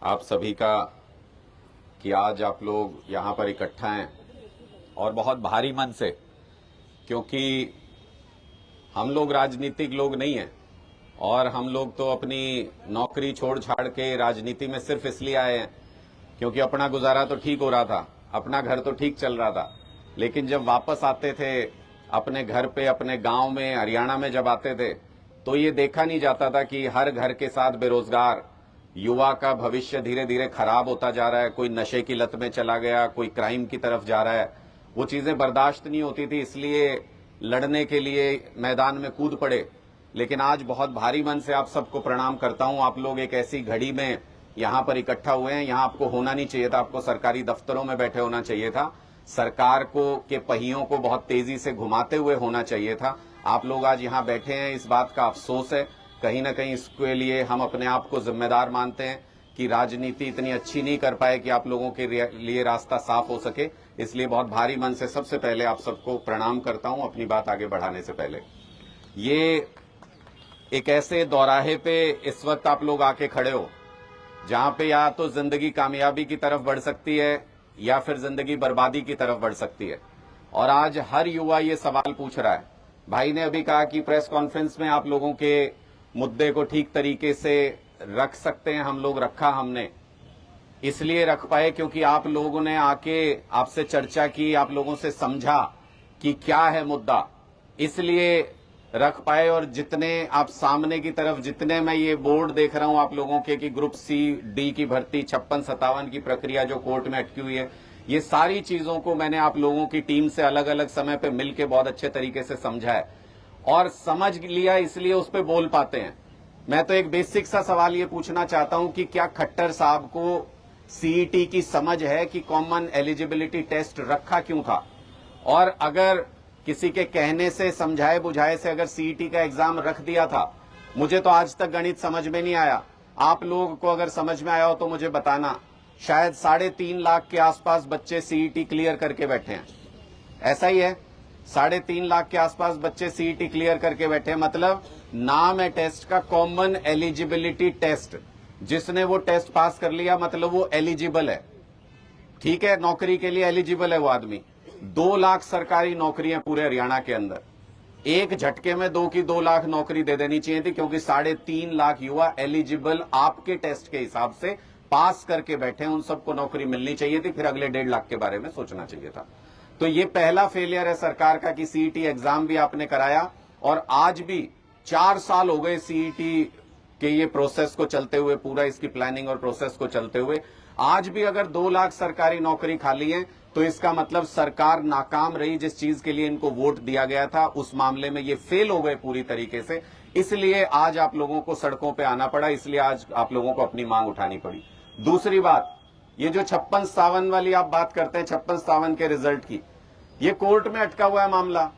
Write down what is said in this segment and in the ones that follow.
आप सभी का कि आज आप लोग यहाँ पर इकट्ठा हैं और बहुत भारी मन से, क्योंकि हम लोग राजनीतिक लोग नहीं हैं और हम लोग तो अपनी नौकरी छोड़ छाड़ के राजनीति में सिर्फ इसलिए आए हैं क्योंकि अपना गुजारा तो ठीक हो रहा था, अपना घर तो ठीक चल रहा था। लेकिन जब वापस आते थे अपने घर पे, अपने गांव में, हरियाणा में जब आते थे तो ये देखा नहीं जाता था कि हर घर के साथ बेरोजगार युवा का भविष्य धीरे धीरे खराब होता जा रहा है। कोई नशे की लत में चला गया, कोई क्राइम की तरफ जा रहा है। वो चीजें बर्दाश्त नहीं होती थी, इसलिए लड़ने के लिए मैदान में कूद पड़े। लेकिन आज बहुत भारी मन से आप सबको प्रणाम करता हूं। आप लोग एक ऐसी घड़ी में यहां पर इकट्ठा हुए हैं, यहां आपको होना नहीं चाहिए था, आपको सरकारी दफ्तरों में बैठे होना चाहिए था, सरकार को के पहियों को बहुत तेजी से घुमाते हुए होना चाहिए था। आप लोग आज यहां बैठे हैं, इस बात का अफसोस है। कहीं ना कहीं इसके लिए हम अपने आप को जिम्मेदार मानते हैं कि राजनीति इतनी अच्छी नहीं कर पाए कि आप लोगों के लिए रास्ता साफ हो सके। इसलिए बहुत भारी मन से सबसे पहले आप सबको प्रणाम करता हूं। अपनी बात आगे बढ़ाने से पहले, ये एक ऐसे दौराहे पे इस वक्त आप लोग आके खड़े हो जहां पे या तो जिंदगी कामयाबी की तरफ बढ़ सकती है या फिर जिंदगी बर्बादी की तरफ बढ़ सकती है। और आज हर युवा ये सवाल पूछ रहा है। भाई ने अभी कहा कि प्रेस कॉन्फ्रेंस में आप लोगों के मुद्दे को ठीक तरीके से रख सकते हैं। हम लोग रखा, हमने इसलिए रख पाए क्योंकि आप लोगों ने आके आपसे चर्चा की, आप लोगों से समझा कि क्या है मुद्दा, इसलिए रख पाए। और जितने आप सामने की तरफ, जितने मैं ये बोर्ड देख रहा हूं आप लोगों के कि ग्रुप सी डी की भर्ती 56-57 की प्रक्रिया जो कोर्ट में अटकी हुई है, ये सारी चीजों को मैंने आप लोगों की टीम से अलग अलग समय पे मिलकर बहुत अच्छे तरीके से समझा है और समझ लिया, इसलिए उस पर बोल पाते हैं। मैं तो एक बेसिक सा सवाल ये पूछना चाहता हूं कि क्या खट्टर साहब को सीईटी की समझ है कि कॉमन एलिजिबिलिटी टेस्ट रखा क्यों था? और अगर किसी के कहने से, समझाए बुझाए से अगर सीईटी का एग्जाम रख दिया था, मुझे तो आज तक गणित समझ में नहीं आया। आप लोग को अगर समझ में आया हो तो मुझे बताना। शायद 3.5 लाख के आसपास बच्चे सीईटी क्लियर करके बैठे हैं, ऐसा ही है? 3.5 लाख के आसपास बच्चे सीईटी क्लियर करके बैठे हैं। मतलब नाम है टेस्ट का कॉमन एलिजिबिलिटी टेस्ट। जिसने वो टेस्ट पास कर लिया मतलब वो एलिजिबल है, ठीक है, नौकरी के लिए एलिजिबल है वो आदमी। 2 लाख सरकारी नौकरियां पूरे हरियाणा के अंदर, एक झटके में 2 लाख नौकरी दे देनी चाहिए थी, क्योंकि 3.5 लाख युवा एलिजिबल आपके टेस्ट के हिसाब से पास करके बैठे हैं। उन सबको नौकरी मिलनी चाहिए थी, फिर अगले 1.5 लाख के बारे में सोचना चाहिए था। तो ये पहला फेलियर है सरकार का कि सीईटी एग्जाम भी आपने कराया और आज भी 4 साल हो गए सीईटी के ये प्रोसेस को चलते हुए, पूरा इसकी प्लानिंग और प्रोसेस को चलते हुए। आज भी अगर 2 लाख सरकारी नौकरी खाली है तो इसका मतलब सरकार नाकाम रही। जिस चीज के लिए इनको वोट दिया गया था उस मामले में ये फेल हो गए पूरी तरीके से, इसलिए आज आप लोगों को सड़कों पे आना पड़ा, इसलिए आज आप लोगों को अपनी मांग उठानी पड़ी। दूसरी बात, ये जो 56-57 वाली आप बात करते हैं, 56-57 के रिजल्ट की, ये कोर्ट में अटका हुआ है मामला।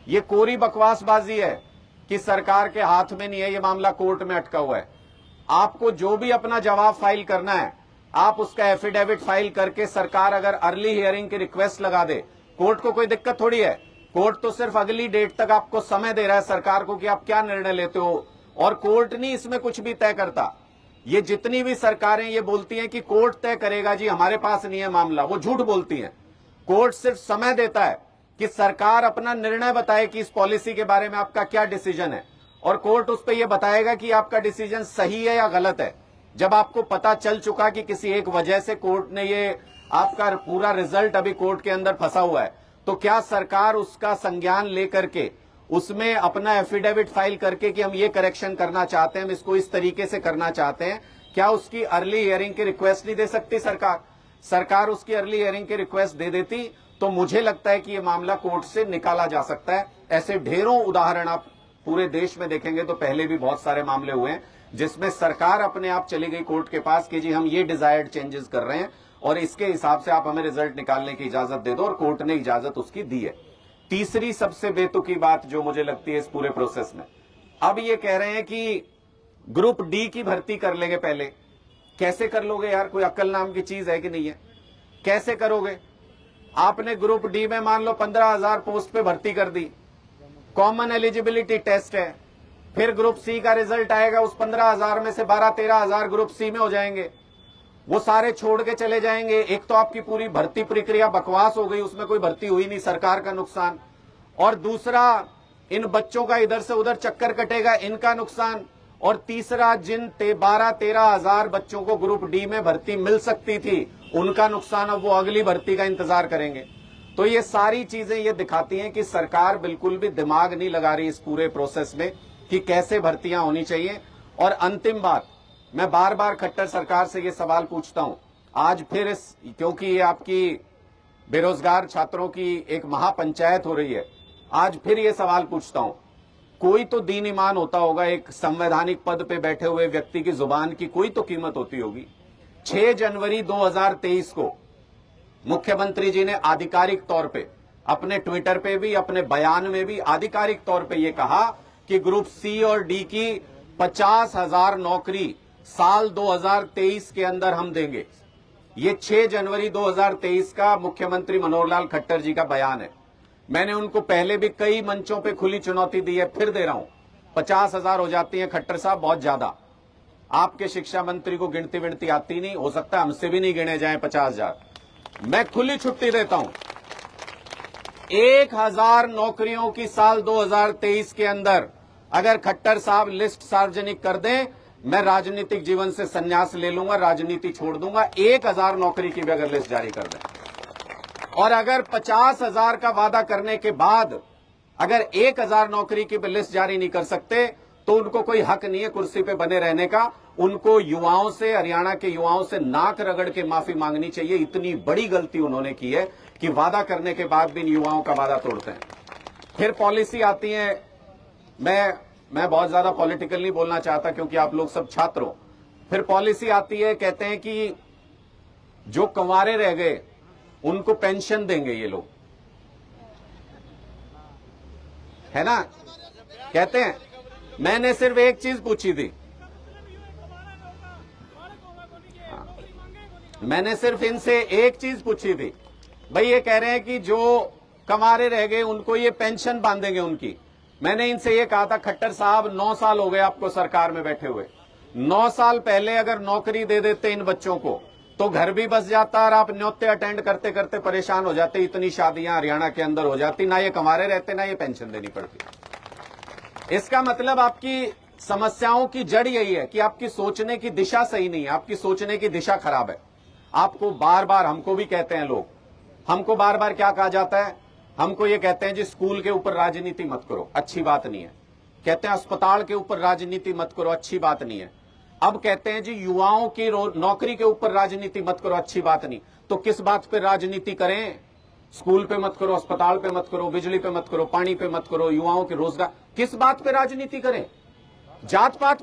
ये कोरी बकवासबाजी है कि सरकार के हाथ में नहीं है, ये मामला कोर्ट में अटका हुआ है। आपको जो भी अपना जवाब फाइल करना है, आप उसका एफिडेविट फाइल करके, सरकार अगर अर्ली हियरिंग की रिक्वेस्ट लगा दे, कोर्ट को कोई दिक्कत थोड़ी है। कोर्ट तो सिर्फ अगली डेट तक आपको समय दे रहा है सरकार को कि आप क्या निर्णय लेते हो, और कोर्ट नहीं इसमें कुछ भी तय करता। ये जितनी भी सरकारें ये बोलती हैं कि कोर्ट तय करेगा, जी हमारे पास नहीं है मामला, वो झूठ बोलती हैं। कोर्ट सिर्फ समय देता है कि सरकार अपना निर्णय बताए कि इस पॉलिसी के बारे में आपका क्या डिसीजन है, और कोर्ट उस पर यह बताएगा कि आपका डिसीजन सही है या गलत है। जब आपको पता चल चुका कि किसी एक वजह से कोर्ट ने ये आपका पूरा रिजल्ट अभी कोर्ट के अंदर फंसा हुआ है, तो क्या सरकार उसका संज्ञान लेकर के उसमें अपना एफिडेविट फाइल करके कि हम ये करेक्शन करना चाहते हैं, हम इसको इस तरीके से करना चाहते हैं, क्या उसकी अर्ली हियरिंग की रिक्वेस्ट नहीं दे सकती सरकार? सरकार उसकी अर्ली हियरिंग की रिक्वेस्ट दे देती तो मुझे लगता है कि ये मामला कोर्ट से निकाला जा सकता है। ऐसे ढेरों उदाहरण आप पूरे देश में देखेंगे तो पहले भी बहुत सारे मामले हुए हैं जिसमें सरकार अपने आप चली गई कोर्ट के पास कि जी हम ये डिजायर्ड चेंजेस कर रहे हैं और इसके हिसाब से आप हमें रिजल्ट निकालने की इजाजत दे दो, और कोर्ट ने इजाजत उसकी दी है। तीसरी सबसे बेतुकी बात जो मुझे लगती है इस पूरे प्रोसेस में, अब ये कह रहे हैं कि ग्रुप डी की भर्ती कर लेंगे पहले। कैसे कर लोगे यार? कोई अक्ल नाम की चीज है कि नहीं है? कैसे करोगे? आपने ग्रुप डी में मान लो 15,000 पोस्ट पे भर्ती कर दी, कॉमन एलिजिबिलिटी टेस्ट है, फिर ग्रुप सी का रिजल्ट आएगा, उस 15,000 में से 12-13,000 ग्रुप सी में हो जाएंगे। वो सारे छोड़ के चले जाएंगे। एक तो आपकी पूरी भर्ती प्रक्रिया बकवास हो गई, उसमें कोई भर्ती हुई नहीं, सरकार का नुकसान। और दूसरा, इन बच्चों का इधर से उधर चक्कर कटेगा, इनका नुकसान। और तीसरा, जिन 12-13 हजार बच्चों को ग्रुप डी में भर्ती मिल सकती थी, उनका नुकसान। अब वो अगली भर्ती का इंतजार करेंगे। तो ये सारी चीजें ये दिखाती हैं कि सरकार बिल्कुल भी दिमाग नहीं लगा रही इस पूरे प्रोसेस में कि कैसे भर्तियां होनी चाहिए। और अंतिम बात, मैं बार बार खट्टर सरकार से ये सवाल पूछता हूं, आज फिर क्योंकि ये आपकी बेरोजगार छात्रों की एक महापंचायत हो रही है, आज फिर ये सवाल पूछता हूं, कोई तो दीन ईमान होता होगा, एक संवैधानिक पद पे बैठे हुए व्यक्ति की जुबान की कोई तो कीमत होती होगी। 6 जनवरी 2023 को मुख्यमंत्री जी ने आधिकारिक तौर पे अपने ट्विटर पे भी, अपने बयान में भी आधिकारिक तौर पे ये कहा कि ग्रुप सी और डी की 50,000 नौकरी साल 2023 के अंदर हम देंगे। ये 6 जनवरी 2023 का मुख्यमंत्री मनोहर लाल खट्टर जी का बयान है। मैंने उनको पहले भी कई मंचों पे खुली चुनौती दी है, फिर दे रहा हूं। 50,000 हो जाती है खट्टर साहब, बहुत ज्यादा। आपके शिक्षा मंत्री को गिनती विनती आती नहीं, हो सकता है हमसे भी नहीं गिने जाए 50,000। मैं खुली छुट्टी देता हूं, 1,000 नौकरियों की साल 2023 के अंदर अगर खट्टर साहब लिस्ट सार्वजनिक कर दें, मैं राजनीतिक जीवन से संन्यास ले लूंगा, राजनीति छोड़ दूंगा। 1,000 नौकरी की भी अगर लिस्ट जारी कर दें, और अगर 50,000 का वादा करने के बाद अगर 1,000 नौकरी की भी लिस्ट जारी नहीं कर सकते, तो उनको कोई हक नहीं है कुर्सी पे बने रहने का। उनको युवाओं से, हरियाणा के युवाओं से नाक रगड़ के माफी मांगनी चाहिए। इतनी बड़ी गलती उन्होंने की है कि वादा करने के बाद भी इन युवाओं का वादा तोड़ते हैं। फिर पॉलिसी आती है, मैं बहुत ज्यादा पॉलिटिकल नहीं बोलना चाहता क्योंकि आप लोग सब छात्र हो। फिर पॉलिसी आती है, कहते हैं कि जो कंवारे रह गए उनको पेंशन देंगे ये लोग, है ना, कहते हैं। मैंने सिर्फ एक चीज पूछी थी, मैंने सिर्फ इनसे एक चीज पूछी थी, भाई ये कह रहे हैं कि जो कंवारे रह गए उनको ये पेंशन बांधेंगे उनकी। मैंने इनसे ये कहा था, खट्टर साहब 9 साल हो गए आपको सरकार में बैठे हुए, 9 साल पहले अगर नौकरी दे देते इन बच्चों को तो घर भी बस जाता और आप न्योते अटेंड करते करते परेशान हो जाते। इतनी शादियां हरियाणा के अंदर हो जाती, ना ये कंवारे रहते, ना ये पेंशन देनी पड़ती। इसका मतलब आपकी समस्याओं की जड़ यही है कि आपकी सोचने की दिशा सही नहीं है, आपकी सोचने की दिशा खराब है। आपको बार बार, हमको भी कहते हैं लोग, हमको बार बार क्या कहा जाता है, हमको ये कहते हैं जी स्कूल के ऊपर राजनीति मत करो, अच्छी बात नहीं है। कहते हैं अस्पताल के ऊपर राजनीति मत करो, अच्छी बात नहीं है। अब कहते हैं जी युवाओं की नौकरी के ऊपर राजनीति मत करो, अच्छी बात नहीं। तो किस बात पे राजनीति करें? स्कूल पे मत करो, अस्पताल पे मत करो, बिजली पे मत करो, पानी पे मत करो, युवाओं के रोजगार, किस बात पे राजनीति करें? जात पात पे